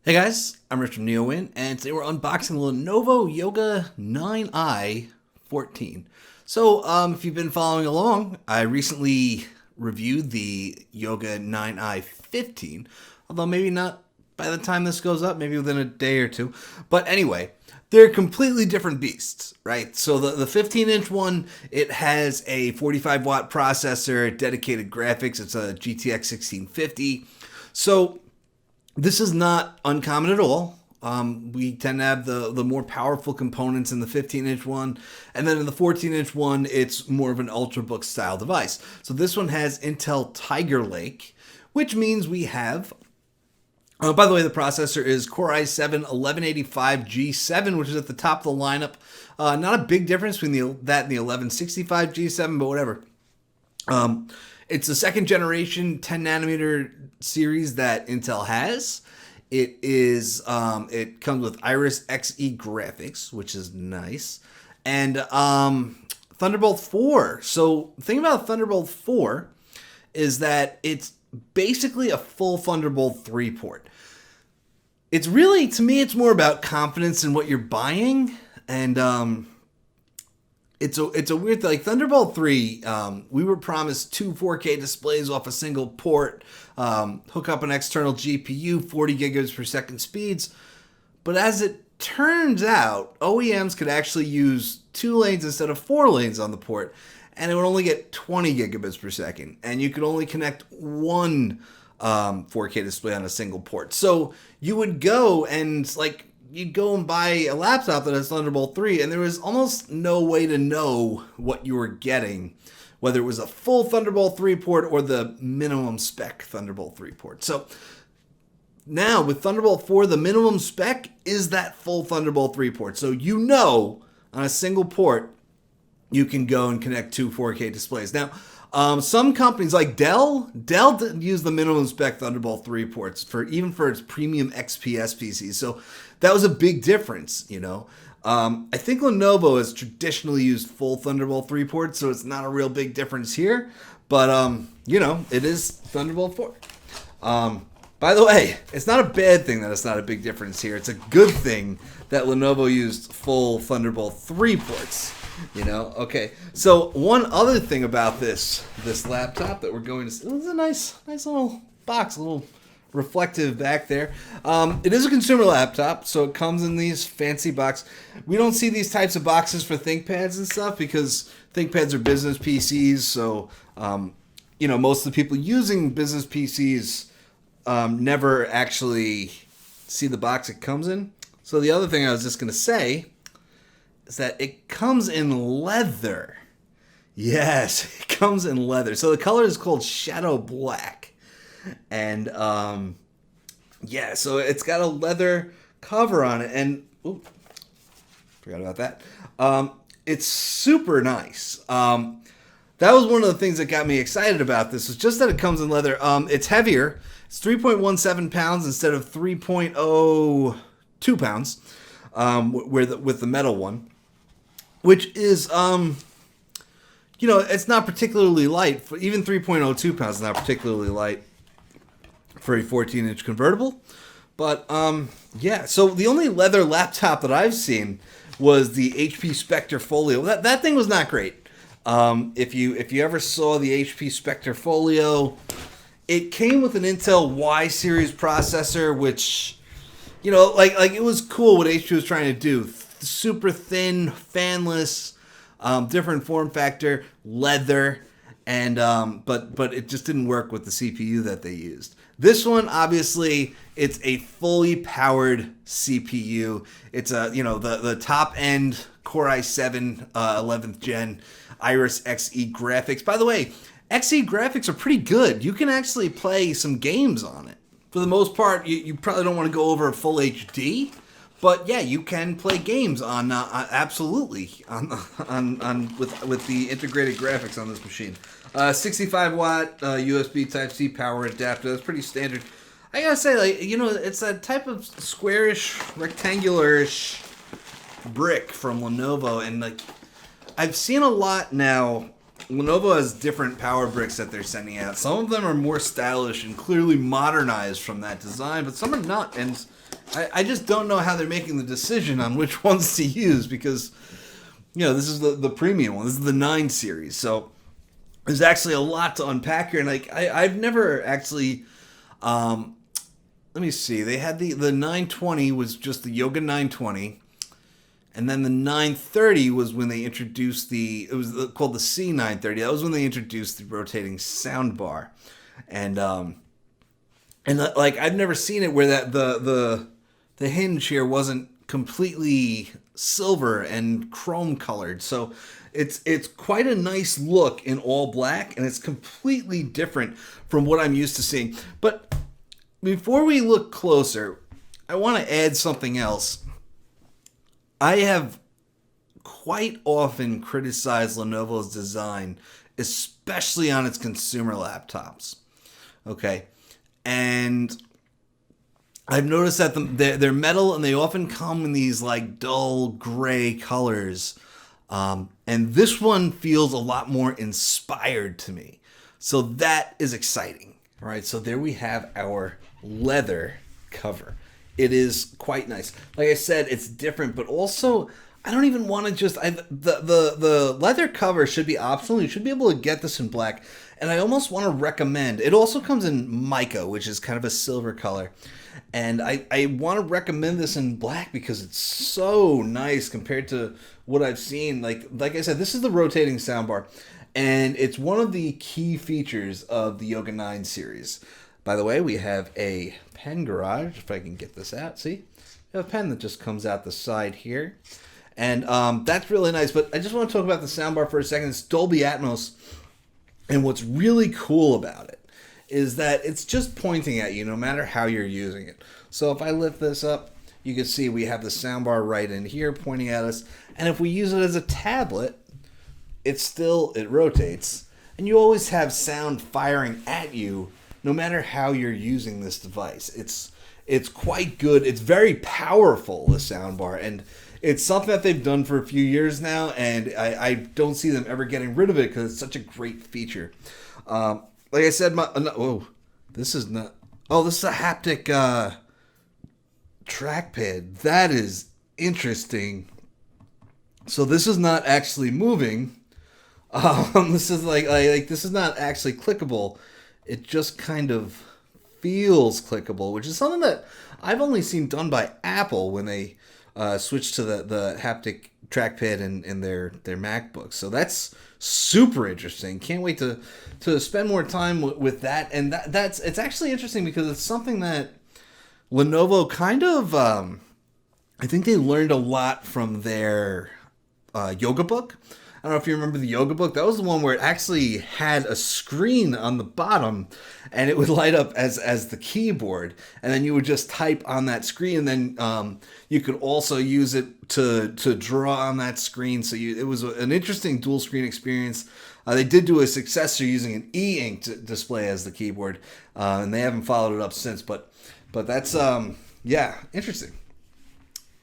Hey guys, I'm Rich from NeoWin, and today we're unboxing Lenovo Yoga 9i 14. So, if you've been following along, I recently reviewed the Yoga 9i 15, although maybe not by the time this goes up, maybe within a day or two. But anyway, they're completely different beasts, right? So the 15-inch one, it has a 45 watt processor, dedicated graphics. It's a GTX 1650. So this is not uncommon at all. We tend to have the more powerful components in the 15-inch one. And then in the 14-inch one, it's more of an Ultrabook style device. So this one has Intel Tiger Lake, which means we have... by the way, the processor is Core i7 1185G7, which is at the top of the lineup. Not a big difference between that and the 1165G7, but whatever. It's the second generation 10 nanometer series that Intel has. It is it comes with Iris Xe graphics, which is nice, and Thunderbolt 4. So the thing about Thunderbolt 4 is that it's basically a full Thunderbolt 3 port. It's really, to me, it's more about confidence in what you're buying, and it's a weird thing. Like Thunderbolt 3, we were promised two 4K displays off a single port, hook up an external GPU, 40 gigabits per second speeds. But as it turns out, OEMs could actually use 2 lanes instead of 4 lanes on the port, and it would only get 20 gigabits per second. And you could only connect one 4K display on a single port. So you would go and you'd go and buy a laptop that has Thunderbolt 3, and there was almost no way to know what you were getting, whether it was a full Thunderbolt 3 port or the minimum spec Thunderbolt 3 port. So now with Thunderbolt 4, the minimum spec is that full Thunderbolt 3 port. So you know on a single port, you can go and connect two 4K displays. Now, some companies like Dell use the minimum spec Thunderbolt 3 ports even for its premium XPS PCs. So that was a big difference, you know. I think Lenovo has traditionally used full Thunderbolt 3 ports, so it's not a real big difference here. But, you know, it is Thunderbolt 4. By the way, it's not a bad thing that it's not a big difference here. It's a good thing that Lenovo used full Thunderbolt 3 ports. You know, okay. So one other thing about this laptop that we're going to see, it's a nice little box, a little reflective back there. It is a consumer laptop, so it comes in these fancy boxes. We don't see these types of boxes for ThinkPads and stuff because ThinkPads are business PCs. So, you know, most of the people using business PCs never actually see the box it comes in. So the other thing I was just going to say is that it comes in leather. Yes, it comes in leather. So the color is called Shadow Black. And, yeah, so it's got a leather cover on it. And, oops, forgot about that. It's super nice. That was one of the things that got me excited about this, was just that it comes in leather. It's heavier. It's 3.17 pounds instead of 3.02 pounds with the metal one. Which is, you know, it's not particularly light. Even 3.02 pounds is not particularly light for a 14-inch convertible. But, yeah, so the only leather laptop that I've seen was the HP Spectre Folio. That thing was not great. If you ever saw the HP Spectre Folio, it came with an Intel Y series processor, which, you know, like it was cool what HP was trying to do. Super thin, fanless, different form factor, leather, and but it just didn't work with the CPU that they used. This one, obviously, it's a fully powered CPU. It's the top end Core i7 11th gen Iris Xe graphics. By the way, Xe graphics are pretty good. You can actually play some games on it. For the most part, you probably don't want to go over full HD. But yeah, you can play games on absolutely with the integrated graphics on this machine. 65 watt USB Type-C power adapter. That's pretty standard. I gotta say, like, you know, it's a type of squarish, rectangularish brick from Lenovo, and like I've seen a lot now. Lenovo has different power bricks that they're sending out. Some of them are more stylish and clearly modernized from that design, but some are not. And I just don't know how they're making the decision on which ones to use because, this is the premium one. This is the 9 series. So there's actually a lot to unpack here. And I've never actually, let me see. They had the 920 was just the Yoga 920. And then the 930 was when they introduced it was called the C930. That was when they introduced the rotating soundbar. And I've never seen it where that the hinge here wasn't completely silver and chrome colored. So it's quite a nice look in all black, and it's completely different from what I'm used to seeing. But before we look closer, I want to add something else. I have quite often criticized Lenovo's design, especially on its consumer laptops. Okay, and I've noticed that they're metal and they often come in these like dull gray colors. And this one feels a lot more inspired to me. So that is exciting. All right, so there we have our leather cover. It is quite nice. Like I said, it's different, but also I don't even want to just... the leather cover should be optional. You should be able to get this in black. And I almost want to recommend... It also comes in mica, which is kind of a silver color. And I want to recommend this in black because it's so nice compared to what I've seen. Like I said, this is the rotating soundbar. And it's one of the key features of the Yoga 9 series. By the way, we have a pen garage, if I can get this out. See? We have a pen that just comes out the side here. And that's really nice. But I just want to talk about the soundbar for a second. It's Dolby Atmos. And what's really cool about it is that it's just pointing at you no matter how you're using it. So if I lift this up, you can see we have the soundbar right in here pointing at us. And if we use it as a tablet, it rotates. And you always have sound firing at you no matter how you're using this device. It's quite good. It's very powerful, the soundbar, and it's something that they've done for a few years now, and I don't see them ever getting rid of it because it's such a great feature. Like I said, this is a haptic trackpad. That is interesting. So this is not actually moving. This is this is not actually clickable. It just kind of feels clickable, which is something that I've only seen done by Apple when they switched to the haptic trackpad in their MacBooks. So that's super interesting. Can't wait to spend more time with that. And it's actually interesting because it's something that Lenovo kind of, I think they learned a lot from their Yoga book. I don't know if you remember the Yoga book. That was the one where it actually had a screen on the bottom and it would light up as the keyboard. And then you would just type on that screen. And then you could also use it to draw on that screen. So it was an interesting dual screen experience. They did do a successor using an e-ink display as the keyboard. And they haven't followed it up since. But that's, interesting.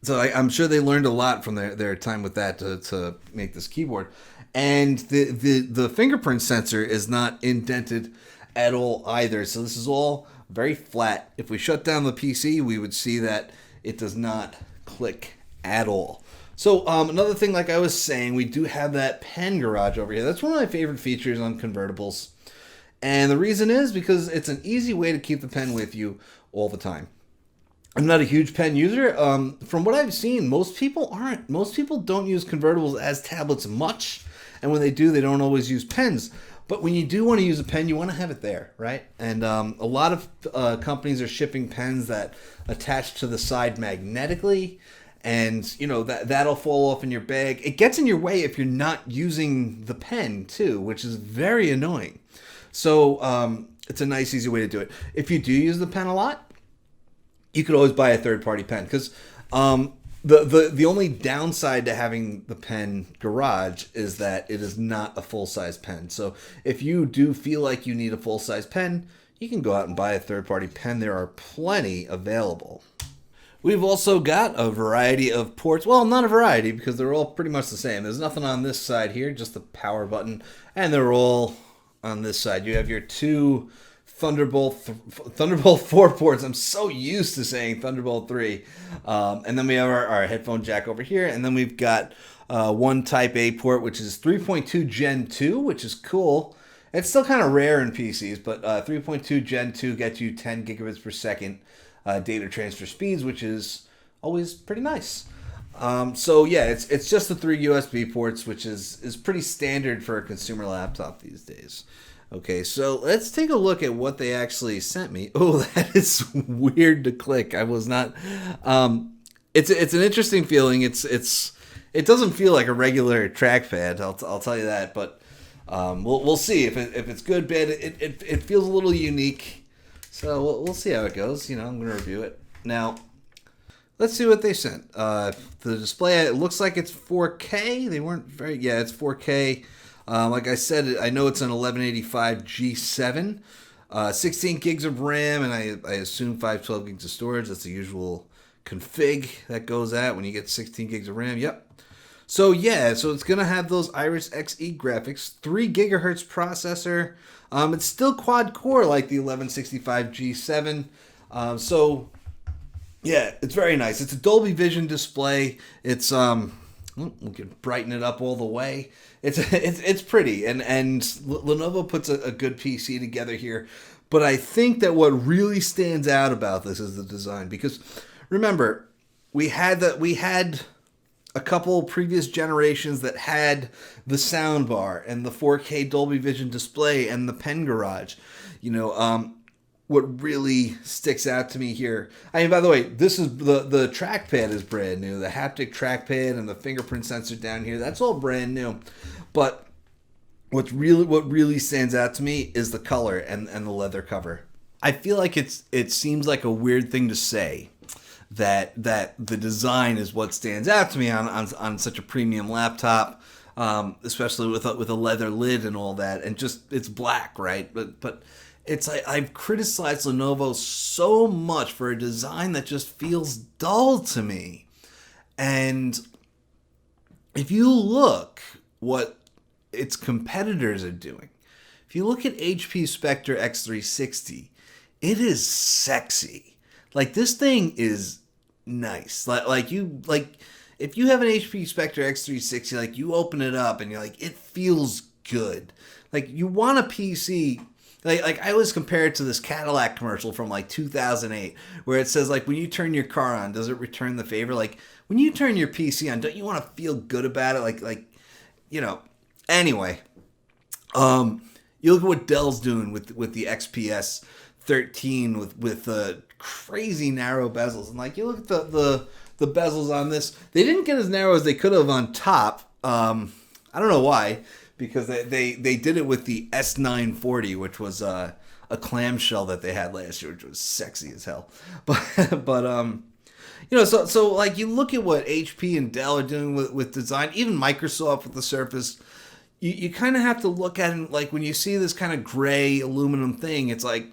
So I'm sure they learned a lot from their time with that to make this keyboard. And the fingerprint sensor is not indented at all either. So this is all very flat. If we shut down the PC, we would see that it does not click at all. So another thing, like I was saying, we do have that pen garage over here. That's one of my favorite features on convertibles. And the reason is because it's an easy way to keep the pen with you all the time. I'm not a huge pen user. From what I've seen, most people aren't. Most people don't use convertibles as tablets much. And when they do, they don't always use pens. But when you do want to use a pen, you want to have it there, right? And a lot of companies are shipping pens that attach to the side magnetically. And, that'll fall off in your bag. It gets in your way if you're not using the pen, too, which is very annoying. So it's a nice, easy way to do it. If you do use the pen a lot, you could always buy a third-party pen because the only downside to having the pen garage is that it is not a full-size pen. So if you do feel like you need a full-size pen, you can go out and buy a third-party pen. There are plenty available. We've also got a variety of ports. Well, not a variety because they're all pretty much the same. There's nothing on this side here, just the power button, and they're all on this side. You have your two Thunderbolt 4 ports. I'm so used to saying Thunderbolt 3. And then we have our headphone jack over here. And then we've got one Type A port, which is 3.2 Gen 2, which is cool. It's still kind of rare in PCs, but 3.2 Gen 2 gets you 10 gigabits per second data transfer speeds, which is always pretty nice. So yeah, it's just the 3 USB ports, which is pretty standard for a consumer laptop these days. Okay, so let's take a look at what they actually sent me. Oh, that is weird to click. I was not. It's an interesting feeling. It doesn't feel like a regular trackpad. I'll tell you that, but we'll see if it's good, bad. It feels a little unique, so we'll see how it goes. I'm gonna review it now. Let's see what they sent. The display, it looks like it's 4K. They weren't very. Yeah, it's 4K. Like I said, I know it's an 1185 G7, 16 gigs of RAM, and I assume 512 gigs of storage. That's the usual config that goes at when you get 16 gigs of RAM. Yep. So yeah, so it's gonna have those Iris Xe graphics, 3 gigahertz processor. It's still quad core like the 1165 G7. So yeah, it's very nice. It's a Dolby Vision display. It's we can brighten it up all the way. It's pretty, and Lenovo puts a good PC together here. But I think that what really stands out about this is the design, because remember, we had a couple previous generations that had the soundbar and the 4K Dolby Vision display and the pen garage. What really sticks out to me here. I mean, by the way, this is the trackpad is brand new. The haptic trackpad and the fingerprint sensor down here, that's all brand new. But what really stands out to me is the color and the leather cover. I feel like it seems like a weird thing to say that the design is what stands out to me on such a premium laptop, especially with a leather lid and all that, and just it's black, right? But it's like I've criticized Lenovo so much for a design that just feels dull to me. And if you look what its competitors are doing, if you look at HP Spectre X360, it is sexy. Like, this thing is nice. Like if you have an HP Spectre X360, like, you open it up and you're like, it feels good. Like, you want a PC. Like I always compare it to this Cadillac commercial from like 2008, where it says, like, when you turn your car on, does it return the favor? Like, when you turn your PC on, don't you want to feel good about it? Anyway, you look at what Dell's doing with the XPS 13 with crazy narrow bezels, and like, you look at the bezels on this, they didn't get as narrow as they could have on top. I don't know why. Because they did it with the S940, which was a clamshell that they had last year, which was sexy as hell. But so like, you look at what HP and Dell are doing with design, even Microsoft with the Surface. You kind of have to look at it, like, when you see this kind of gray aluminum thing, it's like,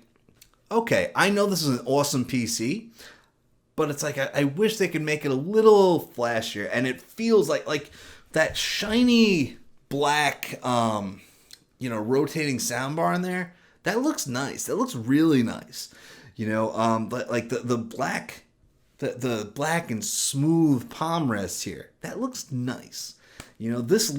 okay, I know this is an awesome PC, but it's like I wish they could make it a little flashier, and it feels like that shiny black rotating soundbar in there, that looks nice. That looks really nice. But like the black and smooth palm rests here, that looks nice. This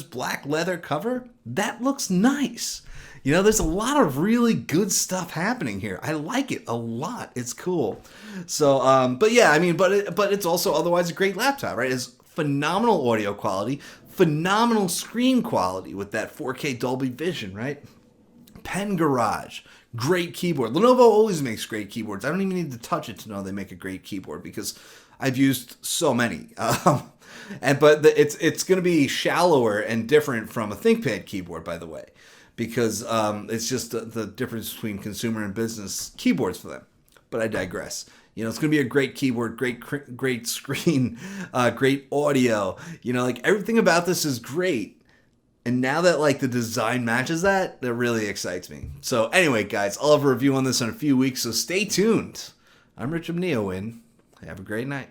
black leather cover, that looks nice. There's a lot of really good stuff happening here. I like it a lot. It's cool. So but yeah, I mean, but it's also otherwise a great laptop, right? It's phenomenal audio quality, phenomenal screen quality with that 4K Dolby Vision, right? Pen garage, great keyboard. Lenovo always makes great keyboards. I don't even need to touch it to know they make a great keyboard, because I've used so many. But it's going to be shallower and different from a ThinkPad keyboard, by the way, because it's just the difference between consumer and business keyboards for them. But I digress. It's going to be a great keyboard, great screen, great audio. Like, everything about this is great. And now that, like, the design matches that really excites me. So anyway, guys, I'll have a review on this in a few weeks, so stay tuned. I'm Rich of Neowin. Have a great night.